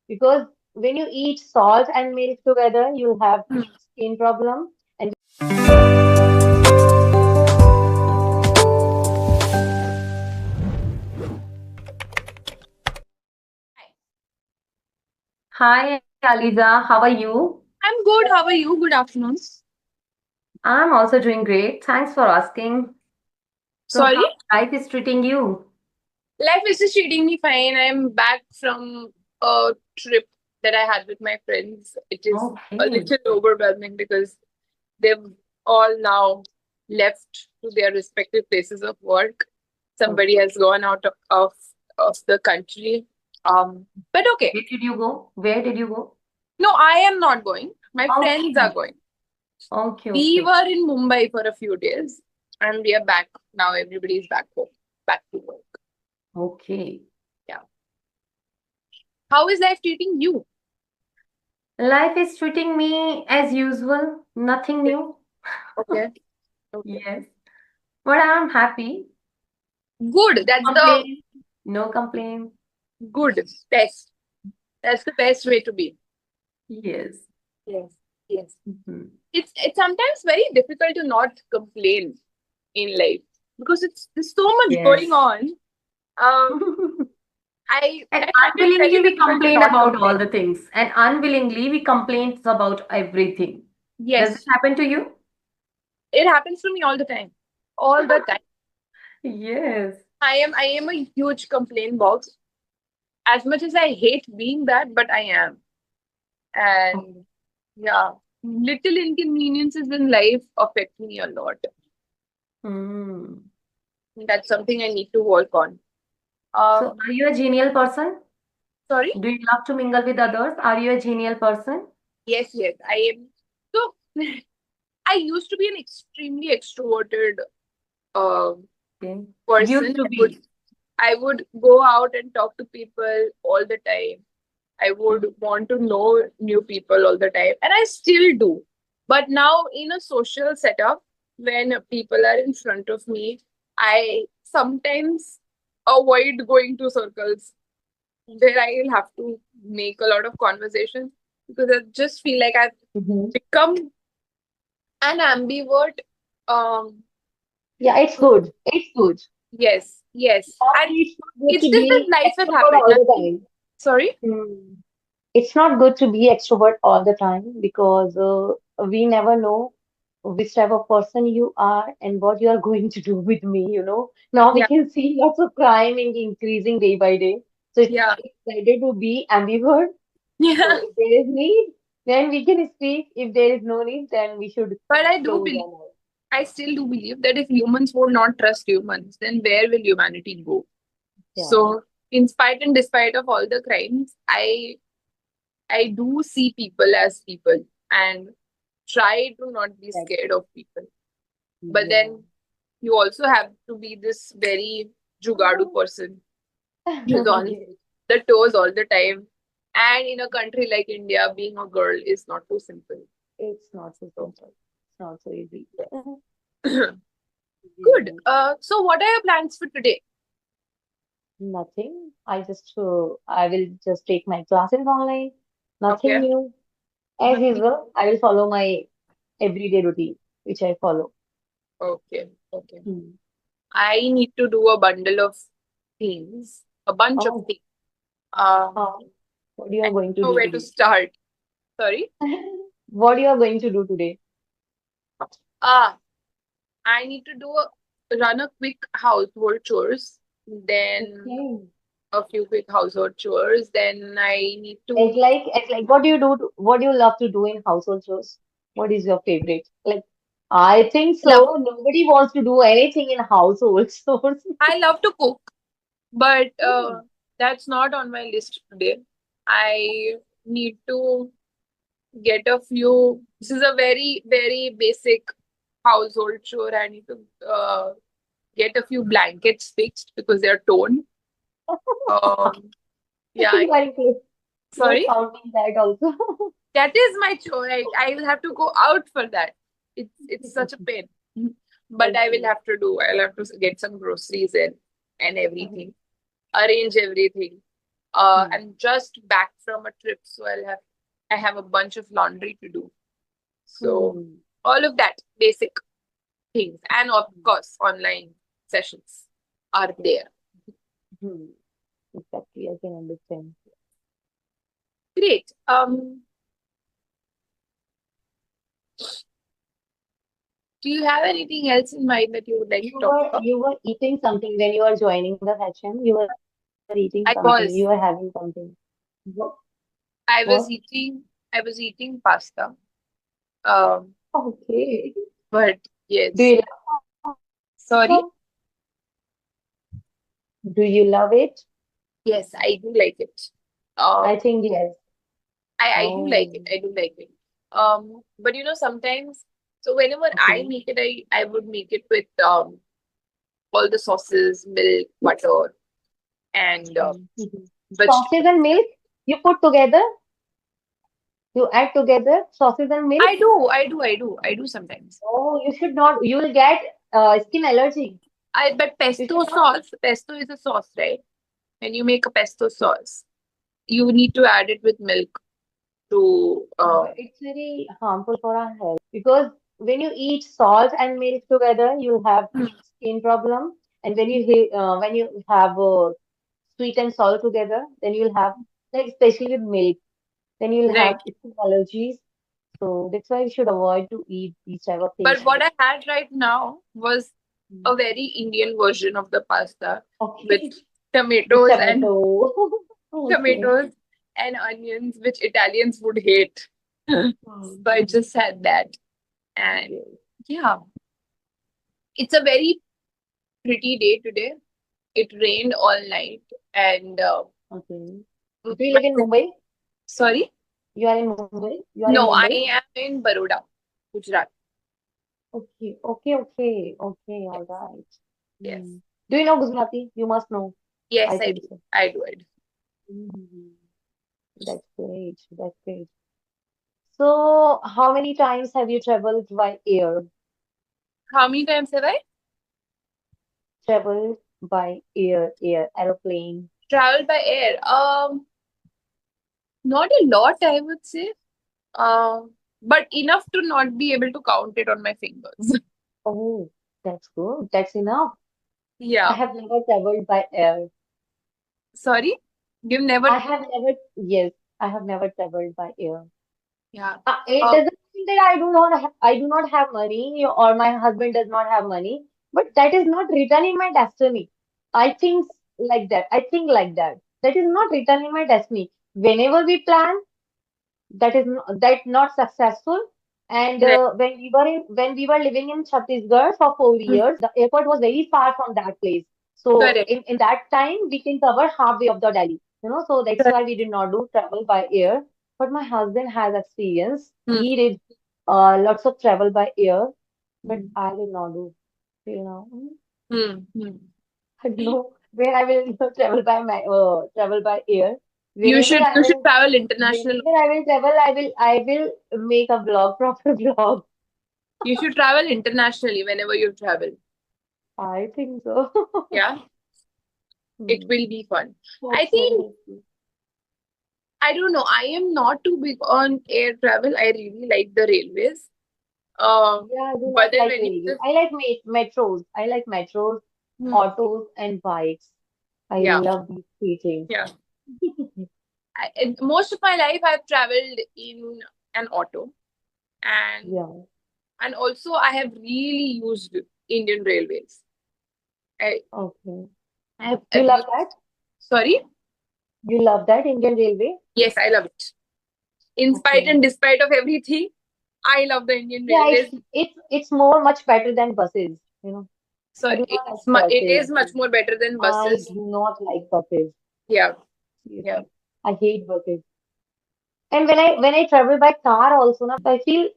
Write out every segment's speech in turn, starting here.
because when you eat salt and milk together, you'll have Hmm. skin problem. And hi, Aliza, how are you? I'm good. How are you? Good afternoon. I'm also doing great. Thanks for asking. So, how Sorry? life is treating you? Life is just treating me fine. I'm back from a trip that I had with my friends. It is a Okay. little overwhelming because they've all now left to their respective places of work. Somebody Okay. has gone out of the country. But okay. Where did you go? Where did you go? No, I am not going. My friends are Okay. going. Okay, We okay, were in Mumbai for a few days and we are back now. Everybody is back home, back to work. okay. Yeah. How is life treating you? Life is treating me as usual, nothing new. Okay. Okay. Yes. But I'm happy. Good. That's the Complain. No complaint. good best. That's the best way to be. Yes. Yes. Yes. Mhm. It's sometimes very difficult to not complain in life because it's there's so much going Yes. on. Um, And I find it very unwillingly we difficult to complain not about all complain. the things. And unwillingly we complain about everything. Does it Yes, happen to you? it happens to me all the time. All the time. Yes. I am a huge complaint box. As much as I hate being that, but I am. And yeah, little inconveniences in life affect me a lot. Hmm. That's something I need to work on. So, Um, are you a genial person? Sorry? Do you love to mingle with others? Are you a genial person? Yes, yes, I am. So I used to be an extremely extroverted uh, Okay. person. Used to I would be. I would go out and talk to people all the time. I would want to know new people all the time, and I still do. But now, in a social setup, when people are in front of me, I sometimes avoid going to circles where I will have to make a lot of conversations because I just feel like I've Mhm. become an ambivert. Um, Yeah, it's to- good. It's good. yes, yes, and Obviously, it's not good it's to just that be life has extrovert happened. all the time. Sorry. Hmm. It's not good to be extrovert all the time because we never know which type of person you are and what you are going to do with me. Now we Yeah, can see lots of crime increasing day by day. So yeah, it's better to be ambivert. So yeah. if there is need, then we can speak. If there is no need, then we should But I do close believe, our mouth. I still do believe that if humans would not trust humans, then where will humanity go? Yeah, So, in spite and despite of all the crimes, I do see people as people and try to not be that's scared it. of people. But Yeah. then you also have to be this very jugadu person who's on Yes. the toes all the time. And in a country like India, being a girl is not too simple. It's not so So, simple. It's not so easy. good. Yes. So what are your plans for today? Nothing. I will just take my classes online. Nothing Okay. new. As Nothing. usual, I will follow my everyday routine, which I follow. Okay. Okay. Hmm. I need to do a bundle of things, a bunch of Oh, things. Um, how? What you I are going to don't know do where to today? start. Sorry. What you are going to do today? Ah, I need to run a quick household chores, then Okay. a few quick household chores. Then I need It's to, like it's like what do you do? What do you love to do in household chores? What is your favorite? Like, I think I love so. Nobody wants to do anything in household chores. I love to cook, but Hmm. that's not on my list today. I need to get a few. This is a very, very basic household chore. I need to get a few blankets fixed because they're torn. Um, yeah, You are you're sorry. counting that also. That is my chore. I will have to go out for that. It's such a pain. But I will Okay. have to do. I'll have to get some groceries in and everything. Arrange everything. Hmm. I'm just back from a trip, so I have a bunch of laundry to do. So Hmm. all of that basic things, and of course, online sessions are there. Hmm. Exactly, I can understand. Great. Do you have anything else in mind that you would like to talk about? You were eating something when you were joining the session. You were eating something. You were I having was. something. What? I What? was eating. I was eating pasta. Um, Okay. but Do you yes. love pasta? Sorry. Do you love it? Yes, I do like it. I Um, think yes. I do like Oh, it. I do like it. But sometimes, so whenever I okay. make it, I would make it with all the sauces, milk, butter, and Mhm. Sauces vegetables. and milk you put together? You add together sauces and milk? I do sometimes. Oh, you should not. You will get skin allergy. But You should not. pesto is a sauce, right? When you make a pesto sauce, you need to add it with milk to But it's very harmful for our health because when you eat salt and milk together, you'll have skin problem. And when you have sweet and salt together, then you'll have like especially with milk, then you'll have right. skin allergies. So that's why you should avoid to eat these type of But things. what I had right now was Mm. a very Indian version of the pasta with Okay, with tomatoes and tomato. Okay. tomatoes and onions, which Italians would hate. So I Mm. just had that. And Yes. yeah, it's a very pretty day today. It rained all night. And Okay. Do you my, live in Mumbai? sorry? You are in Mumbai? You are in No, Mumbai? I am in Baroda, Gujarat. Okay, okay, okay, okay, Yes, all right. yes. Hmm. Do you know Gujarati? You must know. Yes, I I think do. so. I do. I do. Mhm. That's great. That's great. So, how many times have you traveled by air? How many times have I Traveled by aeroplane. traveled by air? Not a lot, I would say. But enough to not be able to count it on my fingers. Oh, that's good. That's enough. I Yeah. have never traveled by air. Sorry? You've never. I have never, yes, I have never traveled by air. Yeah. It Uh, doesn't mean that I do not have money or my husband does not have money, but that is not written in my destiny. I think like that. I think like that. That is not written in my destiny. Whenever we plan, that not successful. And right. when we were living in Chhattisgarh for 4 years, the airport was very far from that place. So Correct. in that time, we can cover halfway of the Delhi. So that's Correct. why we did not do travel by air. But my husband has experience. Hmm. He did lots of travel by air, but Hmm. I did not do. Hmm. Hmm. I don't know where I will travel by air. Whenever I You should will travel international. Whenever I will travel, I will make a vlog, proper vlog. You should travel internationally whenever you travel. I think so. Yeah. It Hmm. will be fun. I Hope so. think, Hope so. I don't know. I am not too big on air travel. I really like the railways. Um, Yeah, I do but not then like when you railway. just, I like metros. I like metros, hmm, autos, and bikes. I yeah, love these three things. yeah. And most of my life I've traveled in an auto, and Yeah. also I have really used Indian Railways. I, Okay. You I've love used, that? sorry? You love that Indian Railway? Yes, I love it. In spite Okay. and despite of everything, I love the Indian Yeah, Railways. it's more much better than buses. So I do not like it buses. is much more better than I buses. do not like buses. Yeah, yeah, Seriously. I hate buses. And when I travel by car also, I feel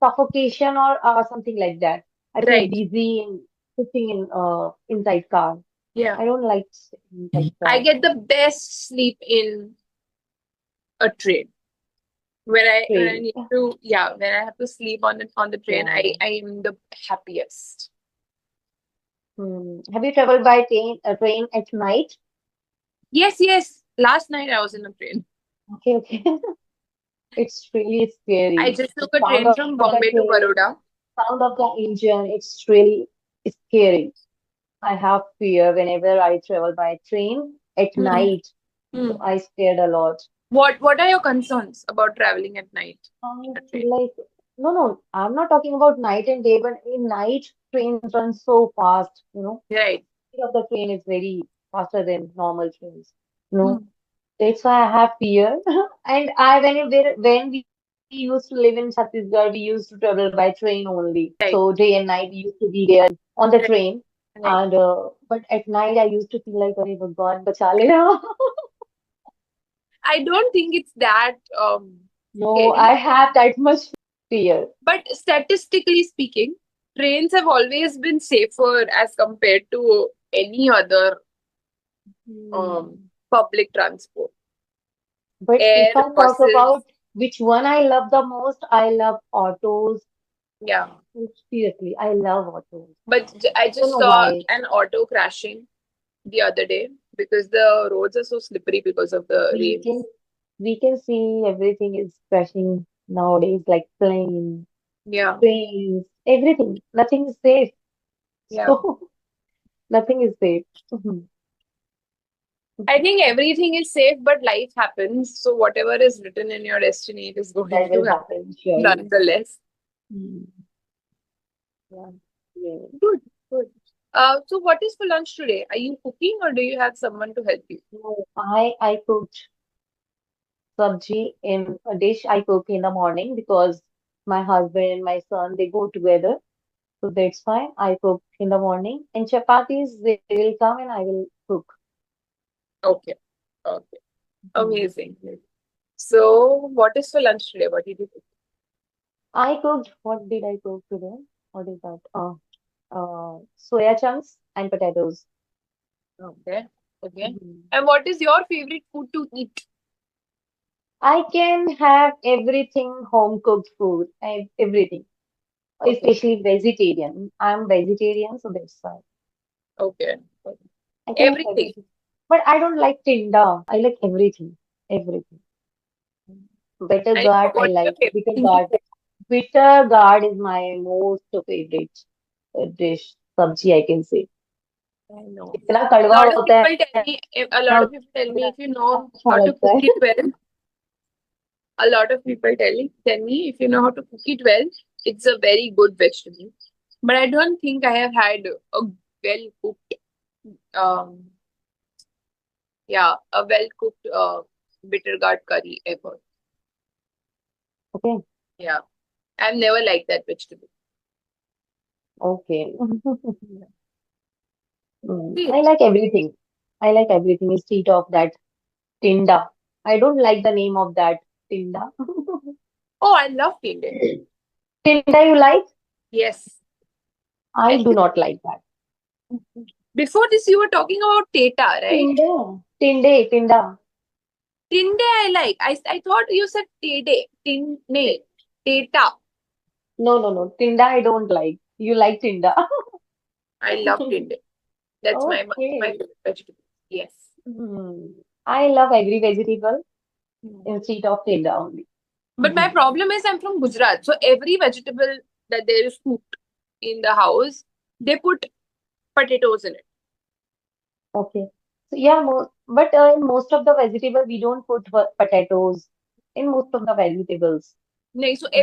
suffocation or something like that. I feel right. dizzy in sitting inside car. Yeah. I don't like sitting inside I car. get the best sleep in a train. When I Train. need to, yeah, when I have to sleep on the train, Yeah. I am the happiest. Have you traveled by train at night? Yes, yes. Last night I was in a train. Okay, okay. It's really I scary. just The took a sound train of from the Bombay to train, Baroda. sound of the engine, it's really scary. I have fear whenever I travel by train at Hmm. night. So Hmm. I scared a lot. What are your concerns about traveling at night I in a train? feel like, no, no, I'm not talking about night and day, but in night, trains run so fast, Right. Speed of the train is very faster than normal trains. You know, Hmm. that's why I have fear. And when we used to live in Chhattisgarh, we used to travel by train only. So day Right. and night we used to be there on the Right. train. Right. And but at night I used to feel like, "Arey Bhagwan, bacha lena." I don't think it's that No, scary. I have that much fear. But statistically speaking, trains have always been safer as compared to any other Hmm. public transport. But Air, if I talk buses, about which one I love the most, I love autos. yeah. Seriously, I love autos. But I Don't just know saw why. an auto crashing the other day because the roads are so slippery because of the We can rains. we can see everything is crashing nowadays, like planes, Yeah, trains, everything. Nothing is safe. yeah. So nothing is safe. Mhm. I think everything is safe, but life happens. So whatever is written in your destiny, it is going That to will happen happen, surely. nonetheless. Mm. Yeah. Yeah. Good, good. So what is for lunch today? Are you cooking or do you have someone to help you? No, I cooked sabji in a dish I cook in the morning because my husband and my son they go together. So that's why I cook in the morning. And chapatis they will come and I will cook. Okay, okay. Mhm. Amazing. So what is for lunch today? What did you cook? I cooked, what did I cook today? What is that? Soya chunks and potatoes. Okay, okay. Mhm. And what is your favorite food to eat? I can have everything home cooked food and everything, Okay, especially vegetarian. I'm vegetarian, so that's why okay. Okay. I can eat Everything. everything. But I don't like tinda. I like everything, everything. Bitter And gourd, I what's your like favorite bitter thing to gourd. cook? Bitter gourd is my most favorite dish, sabji I can say. I know. इतना A कड़वा lot of होता है people ना tell me, a lot of people tell me if you know अच्छा how to लगता cook है. it well, a lot of people tell me if you know how to cook it well, it's a very good vegetable. But I don't think I have had a well cooked, um, yeah, a well cooked bitter gourd curry ever. Okay, Yeah, I've never liked that vegetable. okay. Yeah. I Sweet. like everything. I like everything instead of that tinda. I don't like the name of that tinda. Oh, I love Tinde. Tinda you like? Yes. I I do think not like that. before this you were talking about Teta, right? Tinda. Tinda. Tinde I like. I thought you said Tede. Tinde. Teta. No, no, no. Tinda I don't like. You like tinda. I love Tinde. That's my one of my Okay. favorite vegetables. Yes. Hmm. I love every vegetable Hmm. instead of tinda only. But my problem is I'm from Gujarat, so every vegetable that there is cooked in the house, they put potatoes in it. Okay. So yeah, but in most of the vegetable we don't put potatoes in most of the vegetables. No, so They,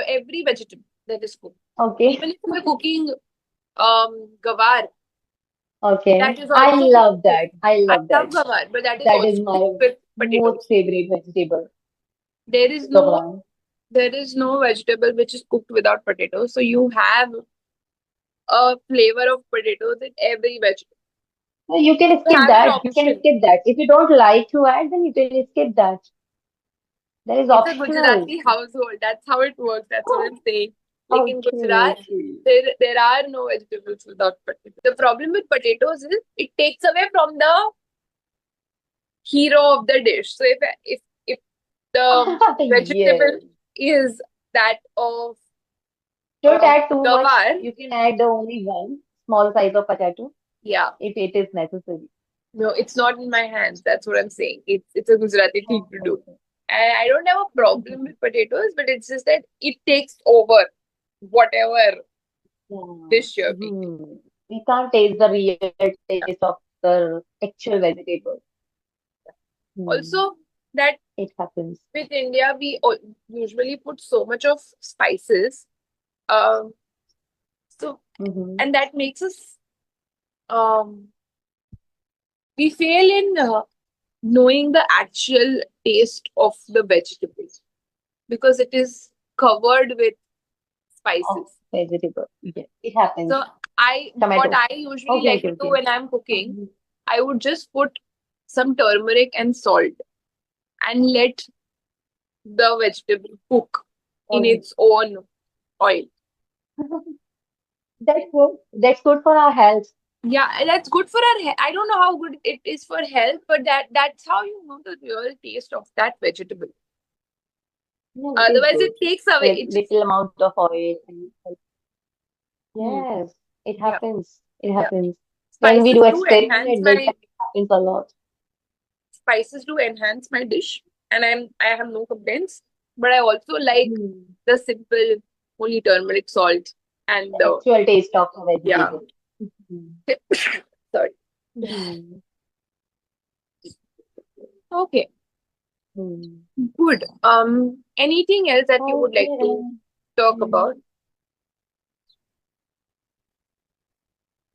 every vegetable that is cooked, okay. even if we're cooking gawar, Okay. that is I also cooked love with. that. I I love love that. gawar, but that is That is also my cooked with most potatoes. favorite vegetable. There is no Gawan. there is no vegetable which is cooked without potatoes. So you have a flavor of potatoes in every vegetable. So you can You skip have an that. You can option. skip that. If you don't like to add, then you can skip that. That is It's a optional. Gujarati household. That's how it works. That's what I'm saying. Like in Okay, Gujarat, okay. there are no vegetables without potatoes. The problem with potatoes is it takes away from the hero of the dish. So if the vegetable Yes. is that of Don't add too much. gawar, You can add only one small size of potato yeah, if it is necessary. No, it's not in my hands. That's what I'm saying. It's a Gujarati thing to Okay, do. okay. And I don't have a problem with potatoes, but it's just that it takes over whatever Yeah. dish you're making. We can't taste the real taste of the actual vegetable. Hmm. Also, that It happens. with India, we usually put so much of spices. Um, so Mm-hmm. and that makes us we fail in knowing the actual taste of the vegetables because it is covered with Of spices. vegetable. Yeah, it happens. So I what Tomato. I usually Okay, like okay, to do okay. when I'm cooking, Mhm. I would just put some turmeric and salt and let the vegetable cook in Okay. its own oil. That's good. That's good for our health. Yeah, and that's good for our I don't know how good it is for health, but that's how you know the real taste of that vegetable. Yeah, it is Otherwise, good. it takes away. With It just little amount of oil. And, hmm, yes, it yeah, happens. It yeah. happens. When we Spices do do enhance experiment, that my time it happens a lot. dish, and I have no complaints. But I also like Hmm. the simple only turmeric, salt, and The the actual taste of the yeah. vegetable. Mhm. Sorry. Mhm. Okay, Hmm. good. Anything else that you would like Okay to then. talk about? Hmm.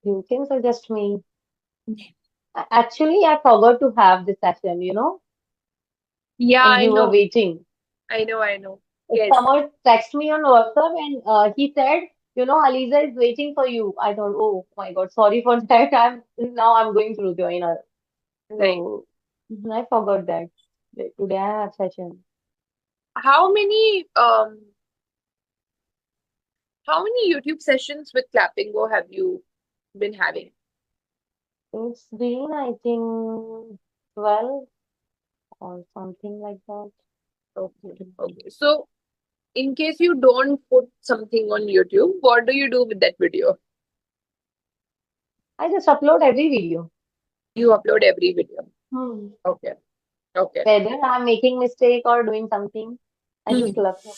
You can suggest me. Actually, I forgot to have this session, Yeah, and I you were know. waiting. I know. I know. Yes. Someone texted me on WhatsApp and he said, Aliza is waiting for you. I thought, oh my God, sorry for that. I'm going to join her. Right. So I forgot that today I have session. How many how many YouTube sessions with Clapingo have you been having? It's been, I think, 12 or something like that. Okay. Okay. So in case you don't put something on YouTube, what do you do with that video? I just upload every video. You upload every video. Hmm. Okay. Okay. Whether I'm making mistake or doing something, I just Hmm. love it.